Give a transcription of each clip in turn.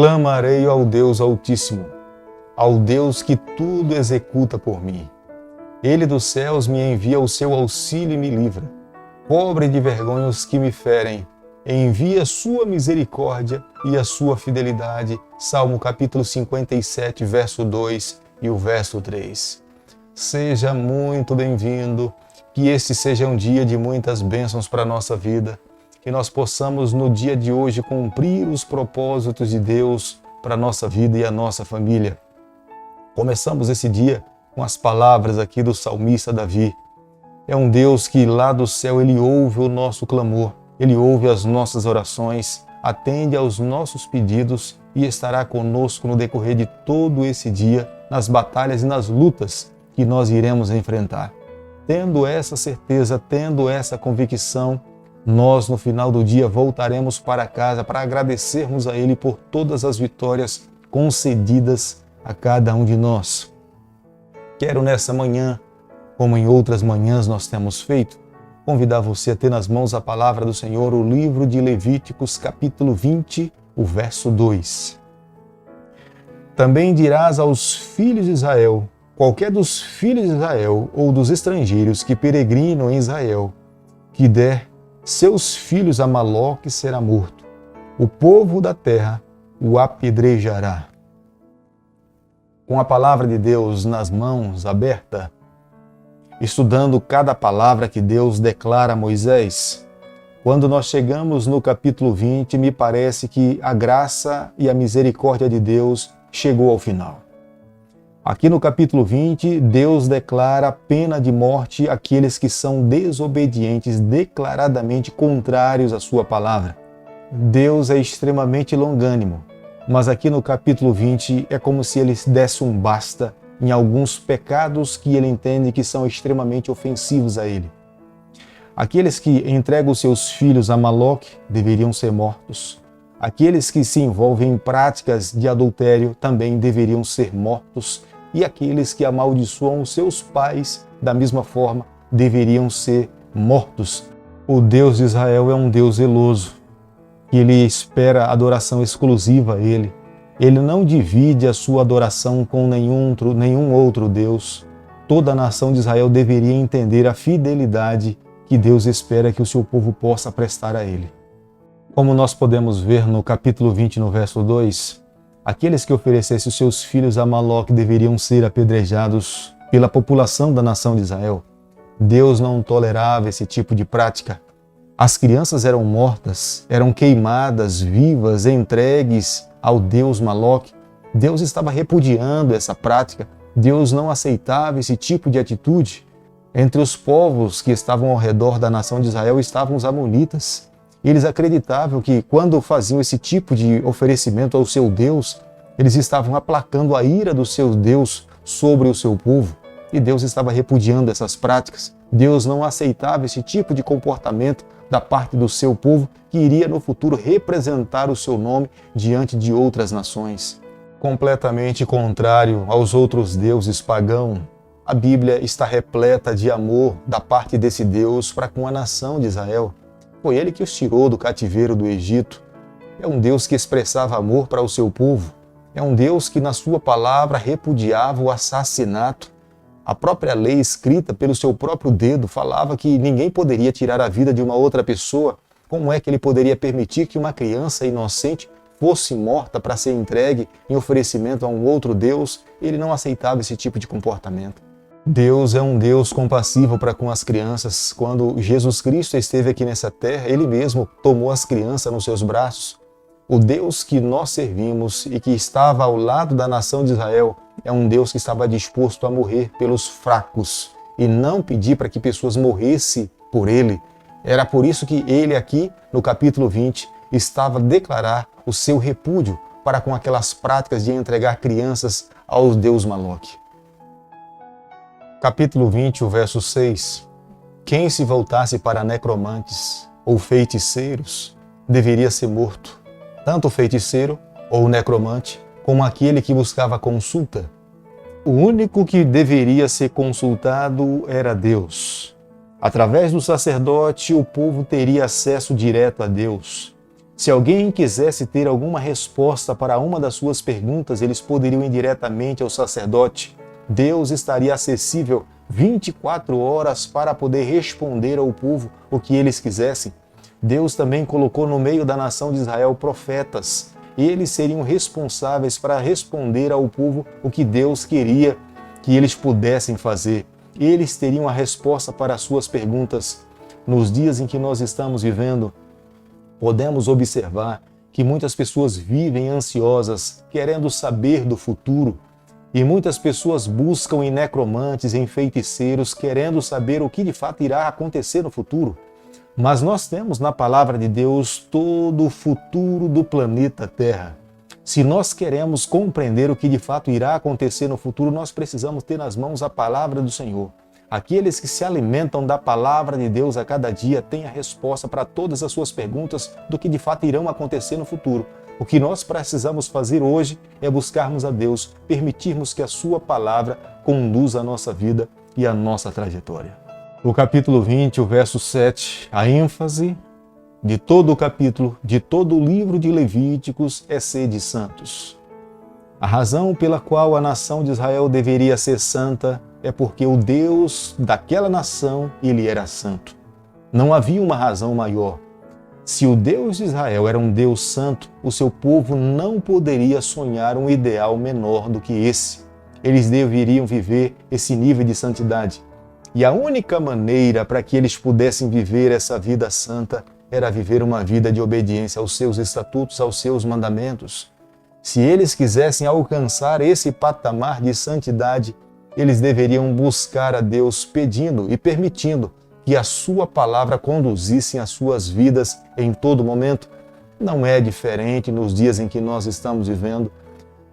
Clamarei ao Deus Altíssimo, ao Deus que tudo executa por mim. Ele dos céus me envia o seu auxílio e me livra. Pobre de vergonha os que me ferem, envia sua misericórdia e a sua fidelidade. Salmo capítulo 57, verso 2 e o verso 3. Seja muito bem-vindo, que este seja um dia de muitas bênçãos para a nossa vida, que nós possamos no dia de hoje cumprir os propósitos de Deus para a nossa vida e a nossa família. Começamos esse dia com as palavras aqui do salmista Davi. É um Deus que lá do céu Ele ouve o nosso clamor, Ele ouve as nossas orações, atende aos nossos pedidos e estará conosco no decorrer de todo esse dia, nas batalhas e nas lutas que nós iremos enfrentar. Tendo essa certeza, tendo essa convicção, nós no final do dia voltaremos para casa para agradecermos a Ele por todas as vitórias concedidas a cada um de nós. Quero nessa manhã, como em outras manhãs nós temos feito, convidar você a ter nas mãos a palavra do Senhor, o livro de Levíticos, capítulo 20, o verso 2. Também dirás aos filhos de Israel: qualquer dos filhos de Israel ou dos estrangeiros que peregrinam em Israel, que der seus filhos a Maloque, será morto. O povo da terra o apedrejará. Com a palavra de Deus nas mãos, aberta, estudando cada palavra que Deus declara a Moisés, quando nós chegamos no capítulo 20, me parece que a graça e a misericórdia de Deus chegou ao final. Aqui no capítulo 20, Deus declara a pena de morte àqueles que são desobedientes, declaradamente contrários à sua palavra. Deus é extremamente longânimo, mas aqui no capítulo 20 é como se Ele desse um basta em alguns pecados que Ele entende que são extremamente ofensivos a Ele. Aqueles que entregam seus filhos a Maloque deveriam ser mortos. Aqueles que se envolvem em práticas de adultério também deveriam ser mortos. E aqueles que amaldiçoam seus pais, da mesma forma, deveriam ser mortos. O Deus de Israel é um Deus zeloso. Ele espera adoração exclusiva a Ele. Ele não divide a sua adoração com nenhum outro Deus. Toda a nação de Israel deveria entender a fidelidade que Deus espera que o seu povo possa prestar a Ele. Como nós podemos ver no capítulo 20, no verso 2, aqueles que oferecessem os seus filhos a Maloque deveriam ser apedrejados pela população da nação de Israel. Deus não tolerava esse tipo de prática. As crianças eram mortas, eram queimadas vivas, entregues ao Deus Maloque. Deus estava repudiando essa prática. Deus não aceitava esse tipo de atitude. Entre os povos que estavam ao redor da nação de Israel estavam os amonitas. Eles acreditavam que quando faziam esse tipo de oferecimento ao seu Deus, eles estavam aplacando a ira do seu Deus sobre o seu povo. E Deus estava repudiando essas práticas. Deus não aceitava esse tipo de comportamento da parte do seu povo, que iria no futuro representar o seu nome diante de outras nações. Completamente contrário aos outros deuses pagãos, a Bíblia está repleta de amor da parte desse Deus para com a nação de Israel. Foi Ele que os tirou do cativeiro do Egito. É um Deus que expressava amor para o seu povo. É um Deus que na sua palavra repudiava o assassinato. A própria lei escrita pelo seu próprio dedo falava que ninguém poderia tirar a vida de uma outra pessoa. Como é que Ele poderia permitir que uma criança inocente fosse morta para ser entregue em oferecimento a um outro Deus? Ele não aceitava esse tipo de comportamento. Deus é um Deus compassivo para com as crianças. Quando Jesus Cristo esteve aqui nessa terra, Ele mesmo tomou as crianças nos seus braços. O Deus que nós servimos e que estava ao lado da nação de Israel é um Deus que estava disposto a morrer pelos fracos e não pedir para que pessoas morressem por Ele. Era por isso que Ele aqui, no capítulo 20, estava a declarar o seu repúdio para com aquelas práticas de entregar crianças ao Deus Maloque. Capítulo 20, o verso 6. Quem se voltasse para necromantes ou feiticeiros deveria ser morto. Tanto o feiticeiro ou o necromante, como aquele que buscava consulta. O único que deveria ser consultado era Deus. Através do sacerdote, o povo teria acesso direto a Deus. Se alguém quisesse ter alguma resposta para uma das suas perguntas, eles poderiam ir diretamente ao sacerdote. Deus estaria acessível 24 horas para poder responder ao povo o que eles quisessem. Deus também colocou no meio da nação de Israel profetas. Eles seriam responsáveis para responder ao povo o que Deus queria que eles pudessem fazer. Eles teriam a resposta para as suas perguntas. Nos dias em que nós estamos vivendo, podemos observar que muitas pessoas vivem ansiosas, querendo saber do futuro. E muitas pessoas buscam em necromantes, em feiticeiros, querendo saber o que de fato irá acontecer no futuro. Mas nós temos na palavra de Deus todo o futuro do planeta Terra. Se nós queremos compreender o que de fato irá acontecer no futuro, nós precisamos ter nas mãos a palavra do Senhor. Aqueles que se alimentam da palavra de Deus a cada dia têm a resposta para todas as suas perguntas do que de fato irão acontecer no futuro. O que nós precisamos fazer hoje é buscarmos a Deus, permitirmos que a sua palavra conduza a nossa vida e a nossa trajetória. O capítulo 20, o verso 7, a ênfase de todo o capítulo, de todo o livro de Levíticos é sede santos. A razão pela qual a nação de Israel deveria ser santa é porque o Deus daquela nação, ele era santo. Não havia uma razão maior. Se o Deus de Israel era um Deus santo, o seu povo não poderia sonhar um ideal menor do que esse. Eles deveriam viver esse nível de santidade. E a única maneira para que eles pudessem viver essa vida santa era viver uma vida de obediência aos seus estatutos, aos seus mandamentos. Se eles quisessem alcançar esse patamar de santidade, eles deveriam buscar a Deus pedindo e permitindo que a sua palavra conduzisse as suas vidas em todo momento. Não é diferente nos dias em que nós estamos vivendo.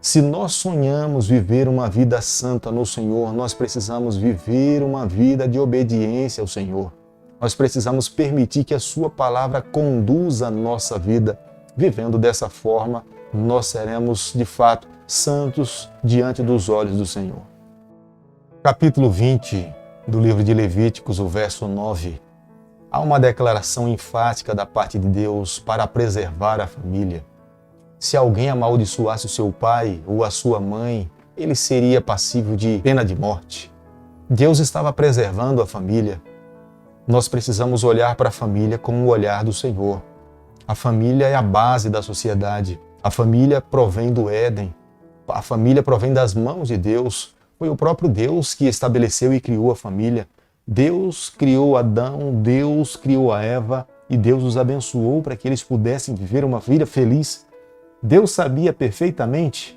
Se nós sonhamos viver uma vida santa no Senhor, nós precisamos viver uma vida de obediência ao Senhor. Nós precisamos permitir que a sua palavra conduza a nossa vida. Vivendo dessa forma, nós seremos, de fato, santos diante dos olhos do Senhor. Capítulo 20 do livro de Levíticos, o verso 9. Há uma declaração enfática da parte de Deus para preservar a família. Se alguém amaldiçoasse o seu pai ou a sua mãe, ele seria passível de pena de morte. Deus estava preservando a família. Nós precisamos olhar para a família como o olhar do Senhor. A família é a base da sociedade. A família provém do Éden. A família provém das mãos de Deus. Foi o próprio Deus que estabeleceu e criou a família. Deus criou Adão, Deus criou a Eva e Deus os abençoou para que eles pudessem viver uma vida feliz. Deus sabia perfeitamente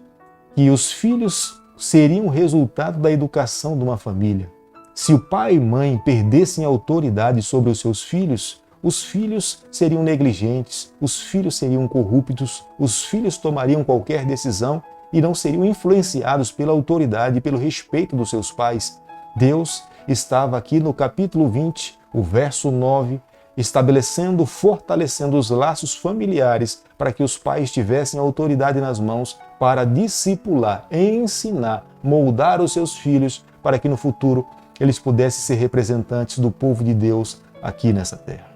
que os filhos seriam o resultado da educação de uma família. Se o pai e mãe perdessem a autoridade sobre os seus filhos, os filhos seriam negligentes, os filhos seriam corruptos, os filhos tomariam qualquer decisão e não seriam influenciados pela autoridade e pelo respeito dos seus pais. Deus estava aqui no capítulo 20, o verso 9, estabelecendo, fortalecendo os laços familiares para que os pais tivessem autoridade nas mãos para discipular, ensinar, moldar os seus filhos para que no futuro eles pudessem ser representantes do povo de Deus aqui nessa terra.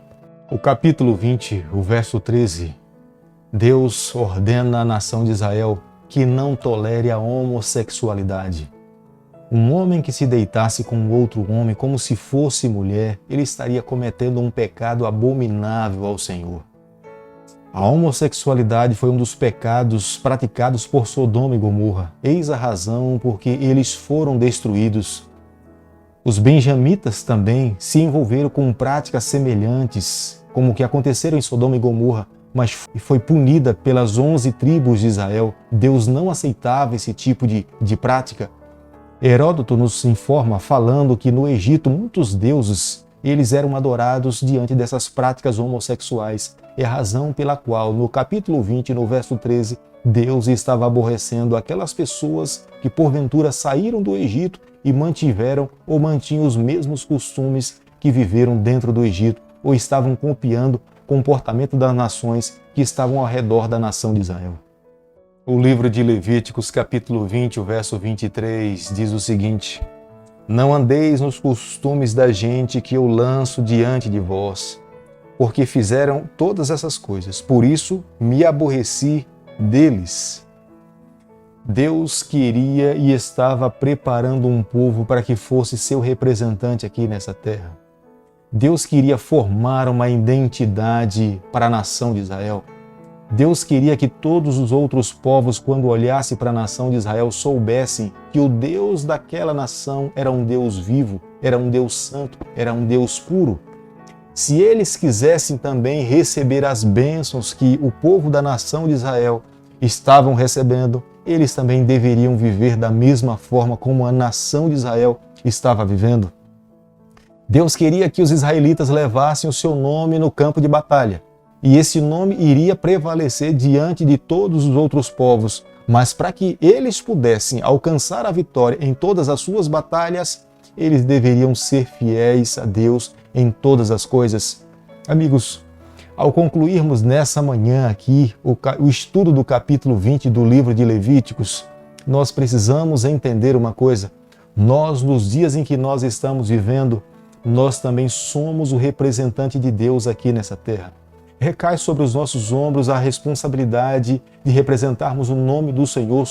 O capítulo 20, o verso 13, Deus ordena à nação de Israel que não tolere a homossexualidade. Um homem que se deitasse com outro homem como se fosse mulher, ele estaria cometendo um pecado abominável ao Senhor. A homossexualidade foi um dos pecados praticados por Sodoma e Gomorra. Eis a razão porque eles foram destruídos. Os benjamitas também se envolveram com práticas semelhantes, como o que aconteceram em Sodoma e Gomorra, mas foi punida pelas 11 tribos de Israel. Deus não aceitava esse tipo de prática. Heródoto nos informa falando que no Egito muitos deuses eles eram adorados diante dessas práticas homossexuais. É a razão pela qual no capítulo 20, no verso 13, Deus estava aborrecendo aquelas pessoas que porventura saíram do Egito e mantiveram ou mantinham os mesmos costumes que viveram dentro do Egito ou estavam copiando o comportamento das nações que estavam ao redor da nação de Israel. O livro de Levíticos, capítulo 20, o verso 23, diz o seguinte: Não andeis nos costumes da gente que eu lanço diante de vós. porque fizeram todas essas coisas. Por isso me aborreci deles. Deus queria e estava preparando um povo para que fosse seu representante aqui nessa terra. Deus queria formar uma identidade para a nação de Israel. Deus queria que todos os outros povos, quando olhassem para a nação de Israel, soubessem que o Deus daquela nação era um Deus vivo, era um Deus santo, era um Deus puro. Se eles quisessem também receber as bênçãos que o povo da nação de Israel estavam recebendo, eles também deveriam viver da mesma forma como a nação de Israel estava vivendo. Deus queria que os israelitas levassem o seu nome no campo de batalha. E esse nome iria prevalecer diante de todos os outros povos. Mas para que eles pudessem alcançar a vitória em todas as suas batalhas, eles deveriam ser fiéis a Deus em todas as coisas. Amigos, ao concluirmos nessa manhã aqui o estudo do capítulo 20 do livro de Levíticos, nós precisamos entender uma coisa. Nós, nos dias em que nós estamos vivendo, nós também somos o representante de Deus aqui nessa terra. Recai sobre os nossos ombros a responsabilidade de representarmos o nome do Senhor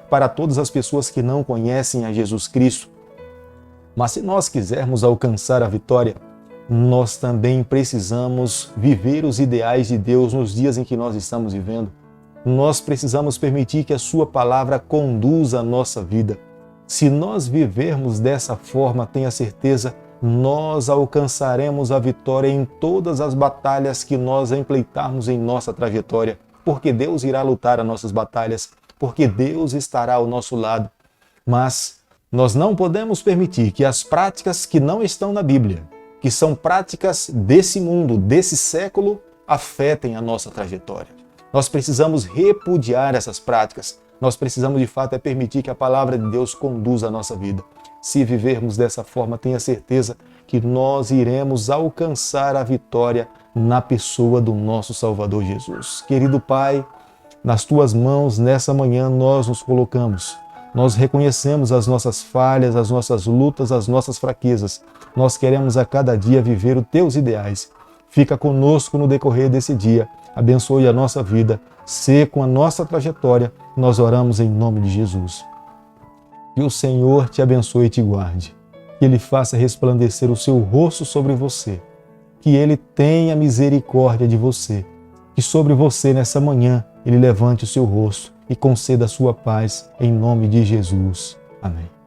para todas as pessoas que não conhecem a Jesus Cristo. Mas se nós quisermos alcançar a vitória, nós também precisamos viver os ideais de Deus nos dias em que nós estamos vivendo. Nós precisamos permitir que a sua palavra conduza a nossa vida. Se nós vivermos dessa forma, tenha certeza, nós alcançaremos a vitória em todas as batalhas que nós empreitarmos em nossa trajetória, porque Deus irá lutar as nossas batalhas, porque Deus estará ao nosso lado. Mas nós não podemos permitir que as práticas que não estão na Bíblia, que são práticas desse mundo, desse século, afetem a nossa trajetória. Nós precisamos repudiar essas práticas. Nós precisamos, de fato, permitir que a palavra de Deus conduza a nossa vida. Se vivermos dessa forma, tenha certeza que nós iremos alcançar a vitória na pessoa do nosso Salvador Jesus. Querido Pai, nas Tuas mãos, nessa manhã, nós nos colocamos. Nós reconhecemos as nossas falhas, as nossas lutas, as nossas fraquezas. Nós queremos a cada dia viver os Teus ideais. Fica conosco no decorrer desse dia. Abençoe a nossa vida. Sê com a nossa trajetória. Nós oramos em nome de Jesus. Que o Senhor te abençoe e te guarde. Que Ele faça resplandecer o seu rosto sobre você. Que Ele tenha misericórdia de você. Que sobre você nessa manhã Ele levante o seu rosto e conceda a sua paz em nome de Jesus. Amém.